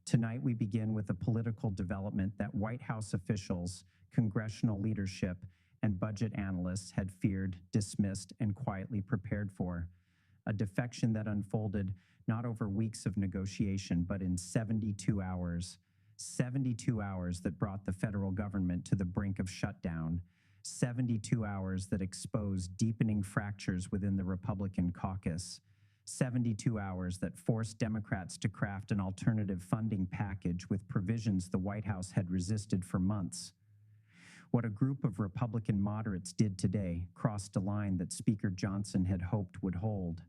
Tonight, we begin with a political development that White House officials, congressional leadership, and budget analysts had feared, dismissed, and quietly prepared for. A defection that unfolded not over weeks of negotiation, but in 72 hours. 72 hours that brought the federal government to the brink of shutdown. 72 hours that exposed deepening fractures within the Republican caucus. 72 hours that forced Democrats to craft an alternative funding package with provisions the White House had resisted for months. What a group of Republican moderates did today crossed a line that Speaker Johnson had hoped would hold.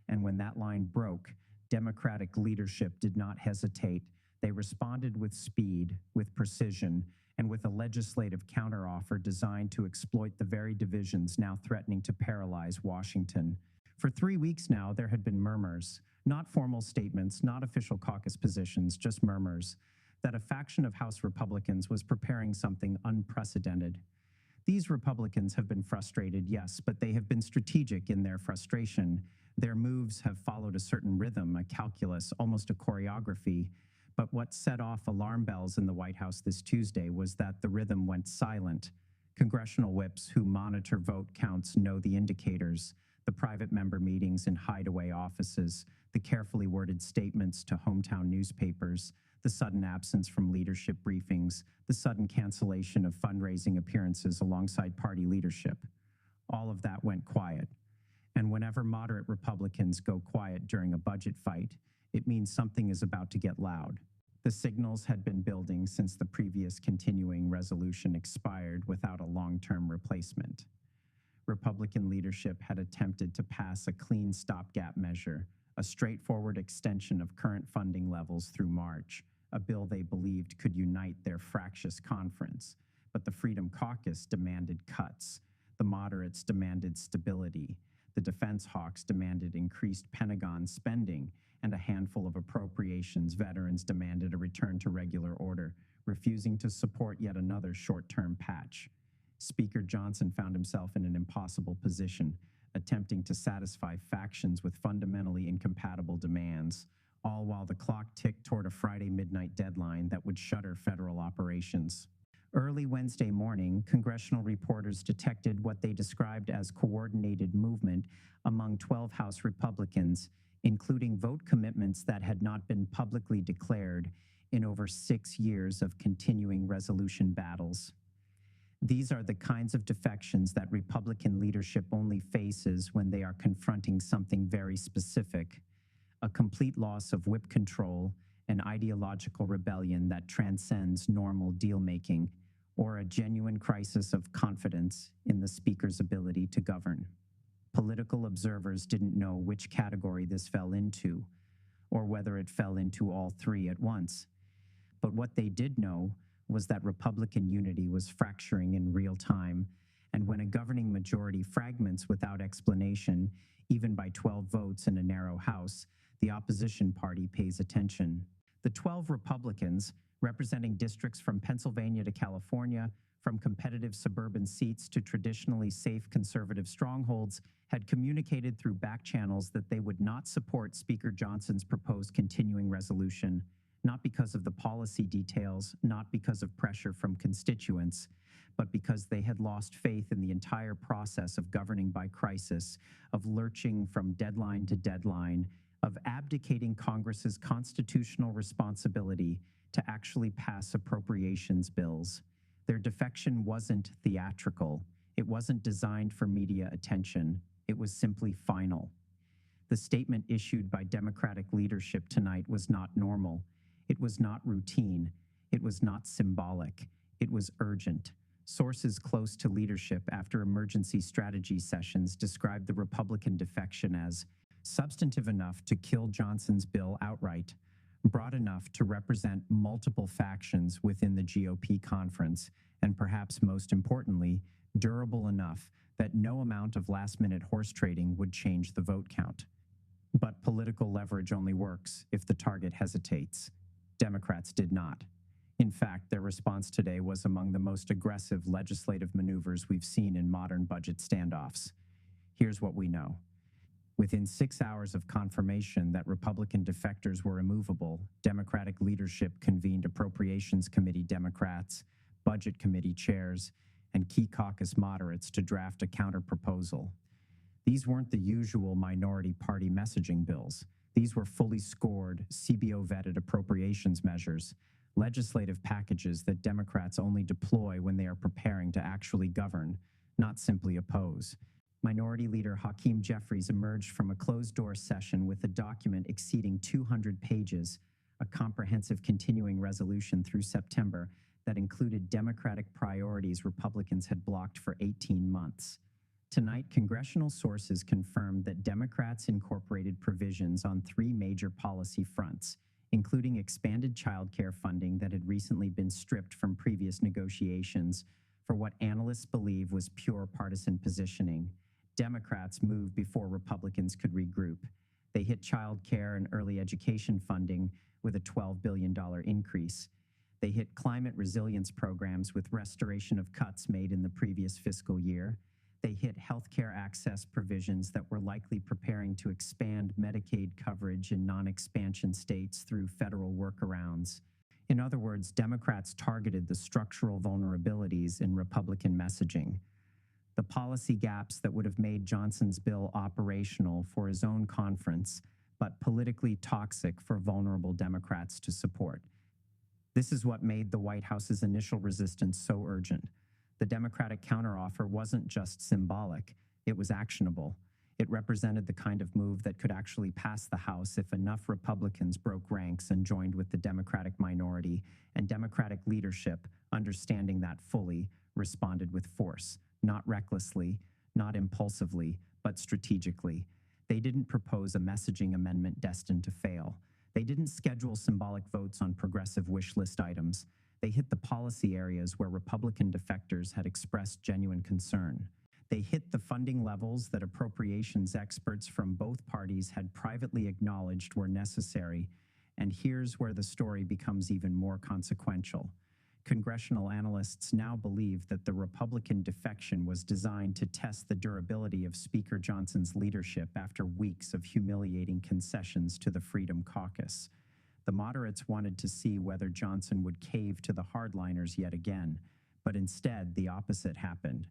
And when that line broke, Democratic leadership did not hesitate. They responded with speed, with precision, and with a legislative counteroffer designed to exploit the very divisions now threatening to paralyze Washington. For 3 weeks now, there had been murmurs, not formal statements, not official caucus positions, just murmurs, that a faction of House Republicans was preparing something unprecedented. These Republicans have been frustrated, yes, but they have been strategic in their frustration. Their moves have followed a certain rhythm, a calculus, almost a choreography. But what set off alarm bells in the White House this Tuesday was that the rhythm went silent. Congressional whips who monitor vote counts know the indicators. The private member meetings in hideaway offices, the carefully worded statements to hometown newspapers, the sudden absence from leadership briefings, the sudden cancellation of fundraising appearances alongside party leadership. All of that went quiet. And whenever moderate Republicans go quiet during a budget fight, it means something is about to get loud. The signals had been building since the previous continuing resolution expired without a long-term replacement. Republican leadership had attempted to pass a clean stopgap measure, a straightforward extension of current funding levels through March, a bill they believed could unite their fractious conference. But the Freedom Caucus demanded cuts. The moderates demanded stability. The defense hawks demanded increased Pentagon spending, and a handful of appropriations veterans demanded a return to regular order, refusing to support yet another short-term patch. Speaker Johnson found himself in an impossible position, attempting to satisfy factions with fundamentally incompatible demands, all while the clock ticked toward a Friday midnight deadline that would shutter federal operations. Early Wednesday morning, congressional reporters detected what they described as coordinated movement among 12 House Republicans, including vote commitments that had not been publicly declared in over 6 years of continuing resolution battles. These are the kinds of defections that Republican leadership only faces when they are confronting something very specific, a complete loss of whip control, an ideological rebellion that transcends normal deal-making, or a genuine crisis of confidence in the speaker's ability to govern. Political observers didn't know which category this fell into, or whether it fell into all three at once. But what they did know was that Republican unity was fracturing in real time, and when a governing majority fragments without explanation, even by 12 votes in a narrow House, the opposition party pays attention. The 12 Republicans, representing districts from Pennsylvania to California, from competitive suburban seats to traditionally safe conservative strongholds, had communicated through back channels that they would not support Speaker Johnson's proposed continuing resolution, not because of the policy details, not because of pressure from constituents, but because they had lost faith in the entire process of governing by crisis, of lurching from deadline to deadline, of abdicating Congress's constitutional responsibility to actually pass appropriations bills. Their defection wasn't theatrical. It wasn't designed for media attention. It was simply final. The statement issued by Democratic leadership tonight was not normal. It was not routine. It was not symbolic. It was urgent. Sources close to leadership after emergency strategy sessions described the Republican defection as substantive enough to kill Johnson's bill outright, broad enough to represent multiple factions within the GOP conference, and perhaps most importantly, durable enough that no amount of last-minute horse trading would change the vote count. But political leverage only works if the target hesitates. Democrats did not. In fact, their response today was among the most aggressive legislative maneuvers we've seen in modern budget standoffs. Here's what we know. Within 6 hours of confirmation that Republican defectors were immovable, Democratic leadership convened Appropriations Committee Democrats, Budget Committee chairs, and key caucus moderates to draft a counterproposal. These weren't the usual minority party messaging bills. These were fully scored, CBO-vetted appropriations measures, legislative packages that Democrats only deploy when they are preparing to actually govern, not simply oppose. Minority Leader Hakeem Jeffries emerged from a closed-door session with a document exceeding 200 pages, a comprehensive continuing resolution through September that included Democratic priorities Republicans had blocked for 18 months. Tonight, congressional sources confirmed that Democrats incorporated provisions on 3 major policy fronts, including expanded child care funding that had recently been stripped from previous negotiations for what analysts believe was pure partisan positioning. Democrats moved before Republicans could regroup. They hit child care and early education funding with a $12 billion increase. They hit climate resilience programs with restoration of cuts made in the previous fiscal year. They hit healthcare access provisions that were likely preparing to expand Medicaid coverage in non-expansion states through federal workarounds. In other words, Democrats targeted the structural vulnerabilities in Republican messaging, the policy gaps that would have made Johnson's bill operational for his own conference, but politically toxic for vulnerable Democrats to support. This is what made the White House's initial resistance so urgent. The Democratic counteroffer wasn't just symbolic, it was actionable. It represented the kind of move that could actually pass the House if enough Republicans broke ranks and joined with the Democratic minority, and Democratic leadership, understanding that fully, responded with force, not recklessly, not impulsively, but strategically. They didn't propose a messaging amendment destined to fail. They didn't schedule symbolic votes on progressive wish list items. They hit the policy areas where Republican defectors had expressed genuine concern. They hit the funding levels that appropriations experts from both parties had privately acknowledged were necessary. And here's where the story becomes even more consequential. Congressional analysts now believe that the Republican defection was designed to test the durability of Speaker Johnson's leadership after weeks of humiliating concessions to the Freedom Caucus. The moderates wanted to see whether Johnson would cave to the hardliners yet again, but instead the opposite happened.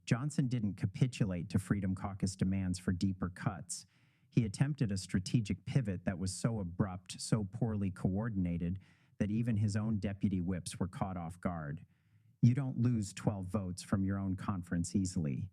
Johnson didn't capitulate to Freedom Caucus demands for deeper cuts. He attempted a strategic pivot that was so abrupt, so poorly coordinated, that even his own deputy whips were caught off guard. You don't lose 12 votes from your own conference easily.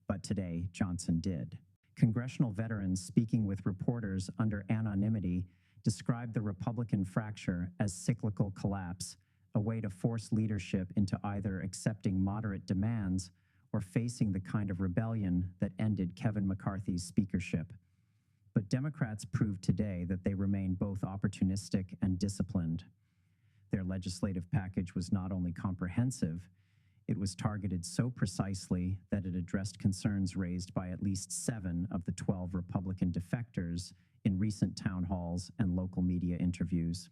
But today, Johnson did. Congressional veterans speaking with reporters under anonymity described the Republican fracture as cyclical collapse, a way to force leadership into either accepting moderate demands or facing the kind of rebellion that ended Kevin McCarthy's speakership. But Democrats proved today that they remain both opportunistic and disciplined. Their legislative package was not only comprehensive, it was targeted so precisely that it addressed concerns raised by at least 7 of the 12 Republican defectors in recent town halls and local media interviews.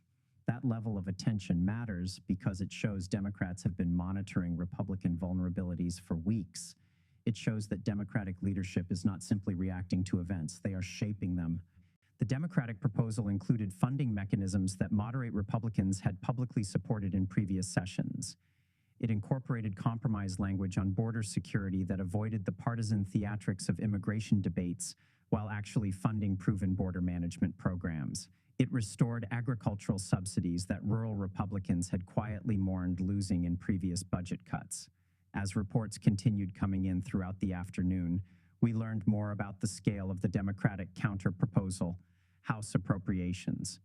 That level of attention matters because it shows Democrats have been monitoring Republican vulnerabilities for weeks. It shows that Democratic leadership is not simply reacting to events, they are shaping them. The Democratic proposal included funding mechanisms that moderate Republicans had publicly supported in previous sessions. It incorporated compromise language on border security that avoided the partisan theatrics of immigration debates while actually funding proven border management programs. It restored agricultural subsidies that rural Republicans had quietly mourned losing in previous budget cuts. As reports continued coming in throughout the afternoon, we learned more about the scale of the Democratic counter-proposal, House appropriations.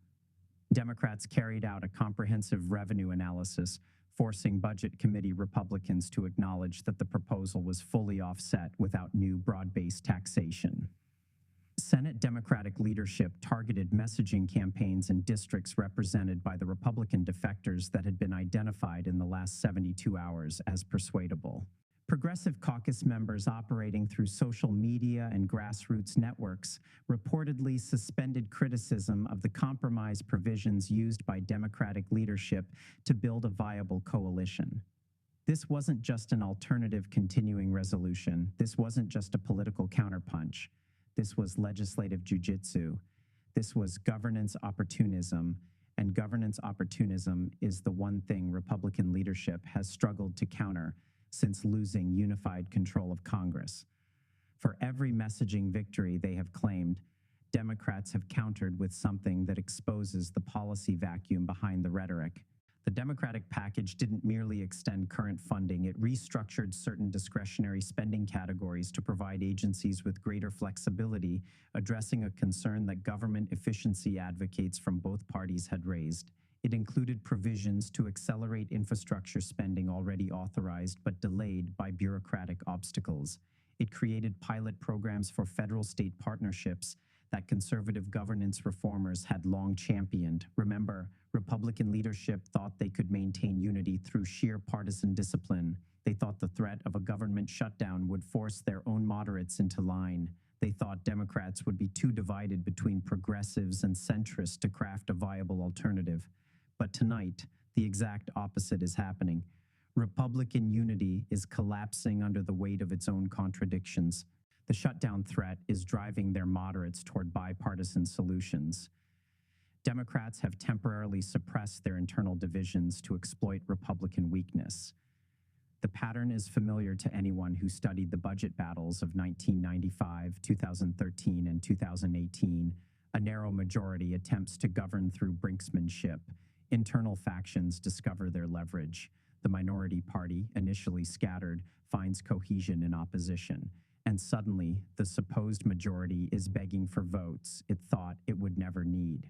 Democrats carried out a comprehensive revenue analysis, forcing Budget Committee Republicans to acknowledge that the proposal was fully offset without new broad-based taxation. Senate Democratic leadership targeted messaging campaigns in districts represented by the Republican defectors that had been identified in the last 72 hours as persuadable. Progressive caucus members operating through social media and grassroots networks reportedly suspended criticism of the compromise provisions used by Democratic leadership to build a viable coalition. This wasn't just an alternative continuing resolution. This wasn't just a political counterpunch. This was legislative jujitsu. This was governance opportunism, and governance opportunism is the one thing Republican leadership has struggled to counter since losing unified control of Congress. For every messaging victory they have claimed, Democrats have countered with something that exposes the policy vacuum behind the rhetoric. The Democratic package didn't merely extend current funding, it restructured certain discretionary spending categories to provide agencies with greater flexibility, addressing a concern that government efficiency advocates from both parties had raised. It included provisions to accelerate infrastructure spending already authorized but delayed by bureaucratic obstacles. It created pilot programs for federal-state partnerships that conservative governance reformers had long championed. Remember, Republican leadership thought they could maintain unity through sheer partisan discipline. They thought the threat of a government shutdown would force their own moderates into line. They thought Democrats would be too divided between progressives and centrists to craft a viable alternative. But tonight, the exact opposite is happening. Republican unity is collapsing under the weight of its own contradictions. The shutdown threat is driving their moderates toward bipartisan solutions. Democrats have temporarily suppressed their internal divisions to exploit Republican weakness. The pattern is familiar to anyone who studied the budget battles of 1995, 2013, and 2018. A narrow majority attempts to govern through brinksmanship. Internal factions discover their leverage. The minority party, initially scattered, finds cohesion in opposition. And suddenly, the supposed majority is begging for votes it thought it would never need.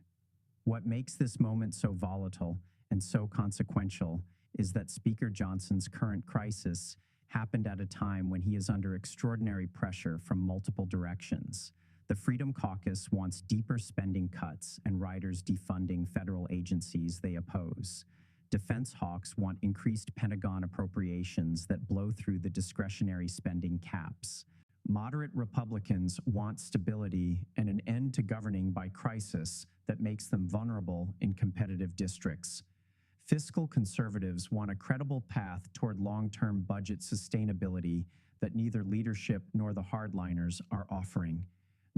What makes this moment so volatile and so consequential is that Speaker Johnson's current crisis happened at a time when he is under extraordinary pressure from multiple directions. The Freedom Caucus wants deeper spending cuts and riders defunding federal agencies they oppose. Defense hawks want increased Pentagon appropriations that blow through the discretionary spending caps. Moderate Republicans want stability and an end to governing by crisis that makes them vulnerable in competitive districts. Fiscal conservatives want a credible path toward long-term budget sustainability that neither leadership nor the hardliners are offering.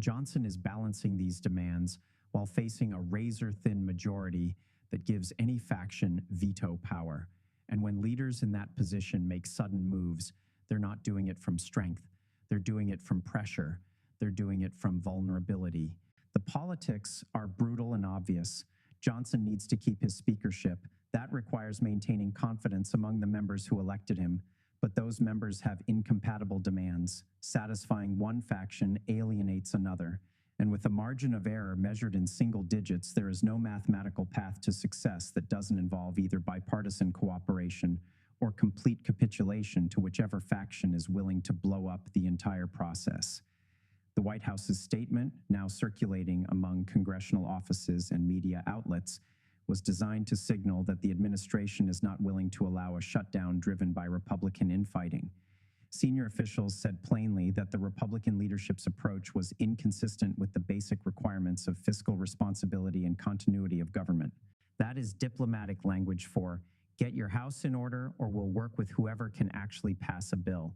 Johnson is balancing these demands while facing a razor-thin majority that gives any faction veto power. And when leaders in that position make sudden moves, they're not doing it from strength. They're doing it from pressure. They're doing it from vulnerability. The politics are brutal and obvious. Johnson needs to keep his speakership. That requires maintaining confidence among the members who elected him. But those members have incompatible demands. Satisfying one faction alienates another. And with a margin of error measured in single digits, there is no mathematical path to success that doesn't involve either bipartisan cooperation or complete capitulation to whichever faction is willing to blow up the entire process. The White House's statement, now circulating among congressional offices and media outlets, was designed to signal that the administration is not willing to allow a shutdown driven by Republican infighting. Senior officials said plainly that the Republican leadership's approach was inconsistent with the basic requirements of fiscal responsibility and continuity of government. That is diplomatic language for get your house in order or we'll work with whoever can actually pass a bill.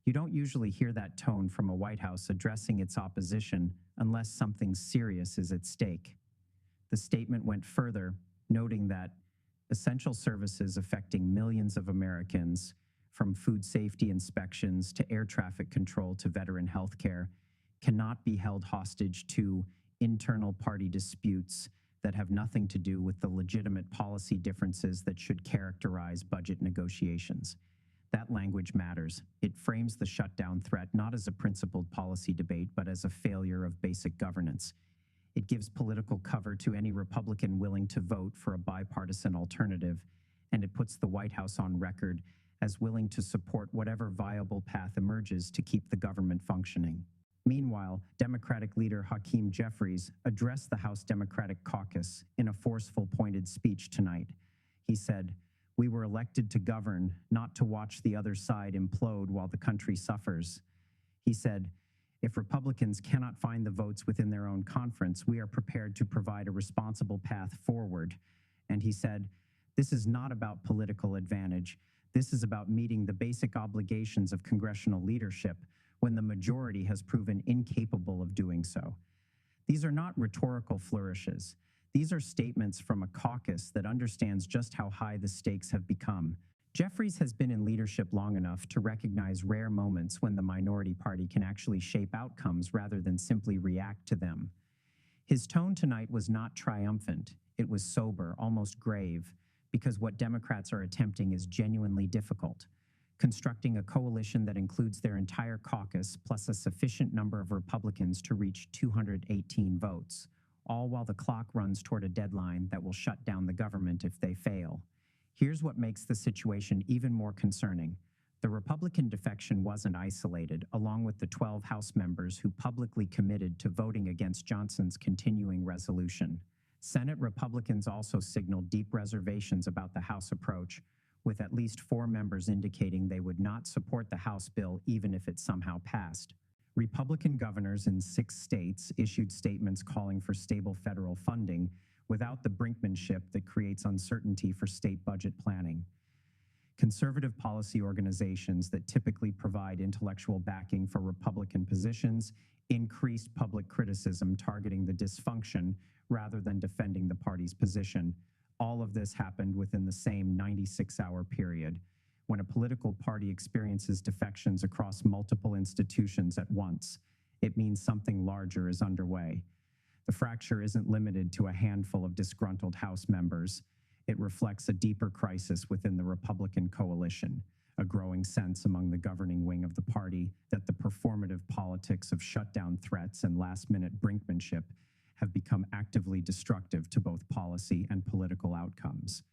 You don't usually hear that tone from a White House addressing its opposition unless something serious is at stake. The statement went further, noting that essential services affecting millions of Americans, from food safety inspections to air traffic control to veteran health care, cannot be held hostage to internal party disputes that have nothing to do with the legitimate policy differences that should characterize budget negotiations. That language matters. It frames the shutdown threat not as a principled policy debate, but as a failure of basic governance. It gives political cover to any Republican willing to vote for a bipartisan alternative, and it puts the White House on record as willing to support whatever viable path emerges to keep the government functioning. Meanwhile, Democratic leader Hakeem Jeffries addressed the House Democratic Caucus in a forceful, pointed speech tonight. He said, "We were elected to govern, not to watch the other side implode while the country suffers." He said, "If Republicans cannot find the votes within their own conference, we are prepared to provide a responsible path forward." And he said, "This is not about political advantage. This is about meeting the basic obligations of congressional leadership. when the majority has proven incapable of doing so. These are not rhetorical flourishes. These are statements from a caucus that understands just how high the stakes have become. Jeffries has been in leadership long enough to recognize rare moments when the minority party can actually shape outcomes rather than simply react to them. His tone tonight was not triumphant. It was sober, almost grave, because what Democrats are attempting is genuinely difficult. Constructing a coalition that includes their entire caucus plus a sufficient number of Republicans to reach 218 votes, all while the clock runs toward a deadline that will shut down the government if they fail. Here's what makes the situation even more concerning. The Republican defection wasn't isolated, along with the 12 House members who publicly committed to voting against Johnson's continuing resolution. Senate Republicans also signaled deep reservations about the House approach, with at least 4 members indicating they would not support the House bill even if it somehow passed. Republican governors in 6 states issued statements calling for stable federal funding without the brinkmanship that creates uncertainty for state budget planning. Conservative policy organizations that typically provide intellectual backing for Republican positions increased public criticism targeting the dysfunction rather than defending the party's position. All of this happened within the same 96-hour period. When a political party experiences defections across multiple institutions at once, it means something larger is underway. The fracture isn't limited to a handful of disgruntled House members. It reflects a deeper crisis within the Republican coalition, a growing sense among the governing wing of the party that the performative politics of shutdown threats and last-minute brinkmanship have become actively destructive to both policy and political outcomes.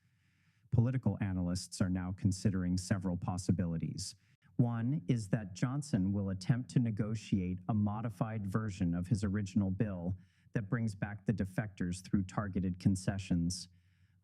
Political analysts are now considering several possibilities. One is that Johnson will attempt to negotiate a modified version of his original bill that brings back the defectors through targeted concessions.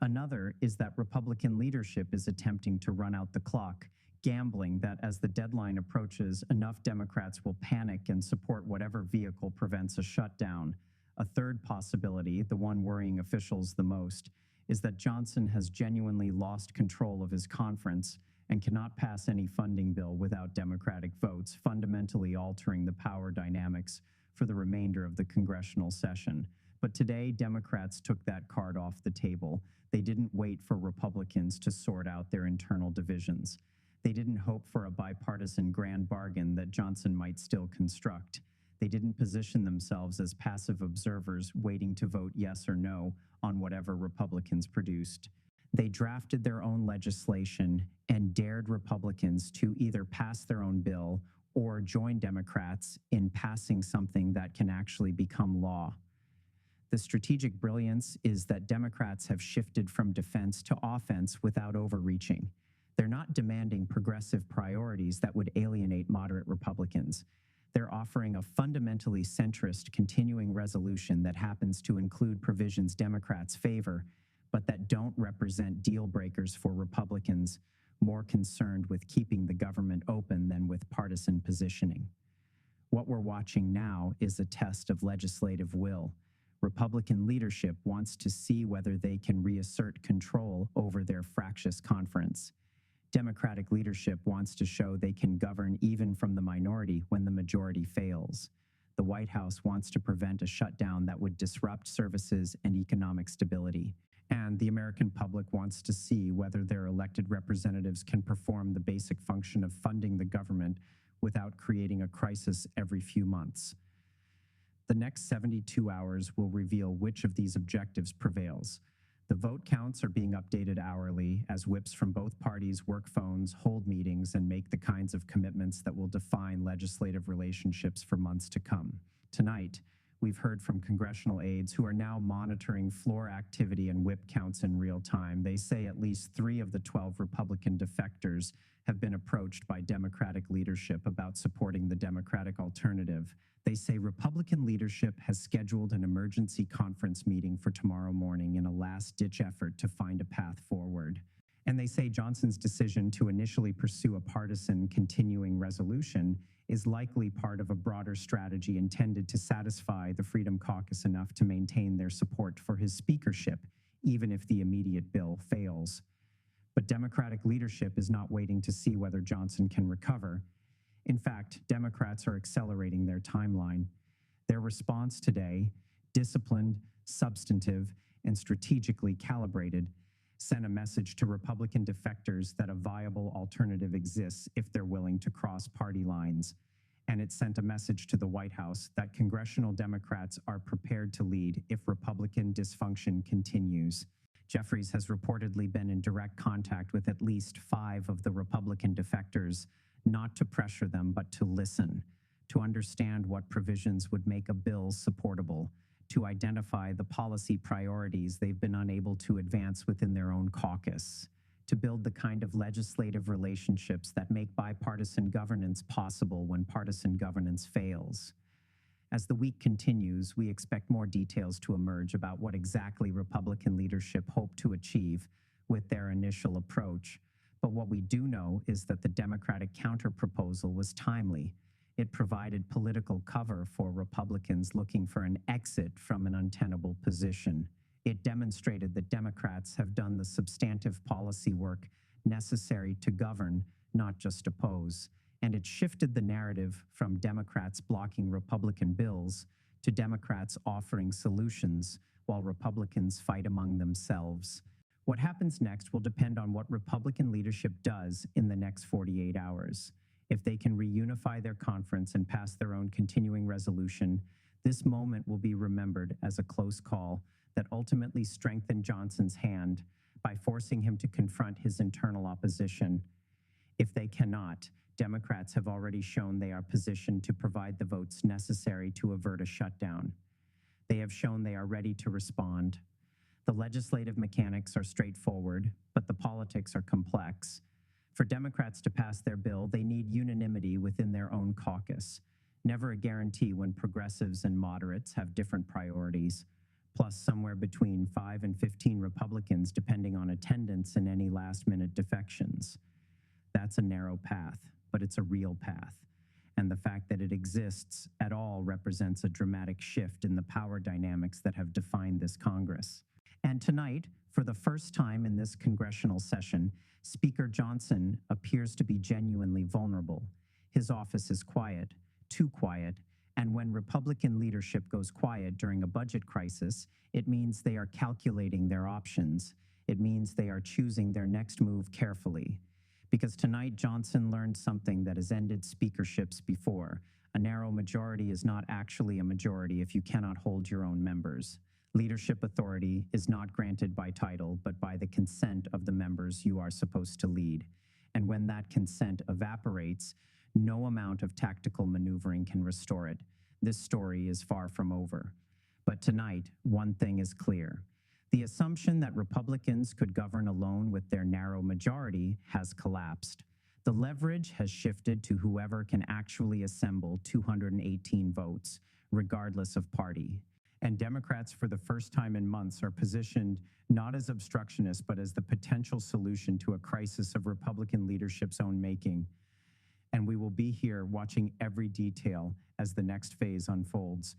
Another is that Republican leadership is attempting to run out the clock, gambling that as the deadline approaches, enough Democrats will panic and support whatever vehicle prevents a shutdown. A third possibility, the one worrying officials the most, is that Johnson has genuinely lost control of his conference and cannot pass any funding bill without Democratic votes, fundamentally altering the power dynamics for the remainder of the congressional session. But today, Democrats took that card off the table. They didn't wait for Republicans to sort out their internal divisions. They didn't hope for a bipartisan grand bargain that Johnson might still construct. They didn't position themselves as passive observers waiting to vote yes or no on whatever Republicans produced. They drafted their own legislation and dared Republicans to either pass their own bill or join Democrats in passing something that can actually become law. The strategic brilliance is that Democrats have shifted from defense to offense without overreaching. They're not demanding progressive priorities that would alienate moderate Republicans. They're offering a fundamentally centrist continuing resolution that happens to include provisions Democrats favor, but that don't represent deal breakers for Republicans more concerned with keeping the government open than with partisan positioning. What we're watching now is a test of legislative will. Republican leadership wants to see whether they can reassert control over their fractious conference. Democratic leadership wants to show they can govern even from the minority when the majority fails. The White House wants to prevent a shutdown that would disrupt services and economic stability. And the American public wants to see whether their elected representatives can perform the basic function of funding the government without creating a crisis every few months. The next 72 hours will reveal which of these objectives prevails. The vote counts are being updated hourly as whips from both parties work phones, hold meetings, and make the kinds of commitments that will define legislative relationships for months to come. Tonight, we've heard from congressional aides who are now monitoring floor activity and whip counts in real time. They say at least 3 of the 12 Republican defectors have been approached by Democratic leadership about supporting the Democratic alternative. They say Republican leadership has scheduled an emergency conference meeting for tomorrow morning in a last-ditch effort to find a path forward. And they say Johnson's decision to initially pursue a partisan continuing resolution is likely part of a broader strategy intended to satisfy the Freedom Caucus enough to maintain their support for his speakership, even if the immediate bill fails. But Democratic leadership is not waiting to see whether Johnson can recover. In fact, Democrats are accelerating their timeline. Their response today, disciplined, substantive, and strategically calibrated, sent a message to Republican defectors that a viable alternative exists if they're willing to cross party lines. And it sent a message to the White House that congressional Democrats are prepared to lead if Republican dysfunction continues. Jeffries has reportedly been in direct contact with at least 5 of the Republican defectors, not to pressure them, but to listen, to understand what provisions would make a bill supportable, to identify the policy priorities they've been unable to advance within their own caucus, to build the kind of legislative relationships that make bipartisan governance possible when partisan governance fails. As the week continues, we expect more details to emerge about what exactly Republican leadership hoped to achieve with their initial approach. But what we do know is that the Democratic counterproposal was timely. It provided political cover for Republicans looking for an exit from an untenable position. It demonstrated that Democrats have done the substantive policy work necessary to govern, not just oppose. And it shifted the narrative from Democrats blocking Republican bills to Democrats offering solutions while Republicans fight among themselves. What happens next will depend on what Republican leadership does in the next 48 hours. If they can reunify their conference and pass their own continuing resolution, this moment will be remembered as a close call that ultimately strengthened Johnson's hand by forcing him to confront his internal opposition. If they cannot, Democrats have already shown they are positioned to provide the votes necessary to avert a shutdown. They have shown they are ready to respond. The legislative mechanics are straightforward, but the politics are complex. For Democrats to pass their bill, they need unanimity within their own caucus. Never a guarantee when progressives and moderates have different priorities, plus somewhere between 5 and 15 Republicans depending on attendance and any last-minute defections. That's a narrow path, but it's a real path. And the fact that it exists at all represents a dramatic shift in the power dynamics that have defined this Congress. And tonight, for the first time in this congressional session, Speaker Johnson appears to be genuinely vulnerable. His office is quiet, too quiet, and when Republican leadership goes quiet during a budget crisis, it means they are calculating their options. It means they are choosing their next move carefully. Because tonight, Johnson learned something that has ended speakerships before. A narrow majority is not actually a majority if you cannot hold your own members. Leadership authority is not granted by title, but by the consent of the members you are supposed to lead. And when that consent evaporates, no amount of tactical maneuvering can restore it. This story is far from over. But tonight, one thing is clear. The assumption that Republicans could govern alone with their narrow majority has collapsed. The leverage has shifted to whoever can actually assemble 218 votes, regardless of party. And Democrats, for the first time in months, are positioned not as obstructionists, but as the potential solution to a crisis of Republican leadership's own making. And we will be here watching every detail as the next phase unfolds.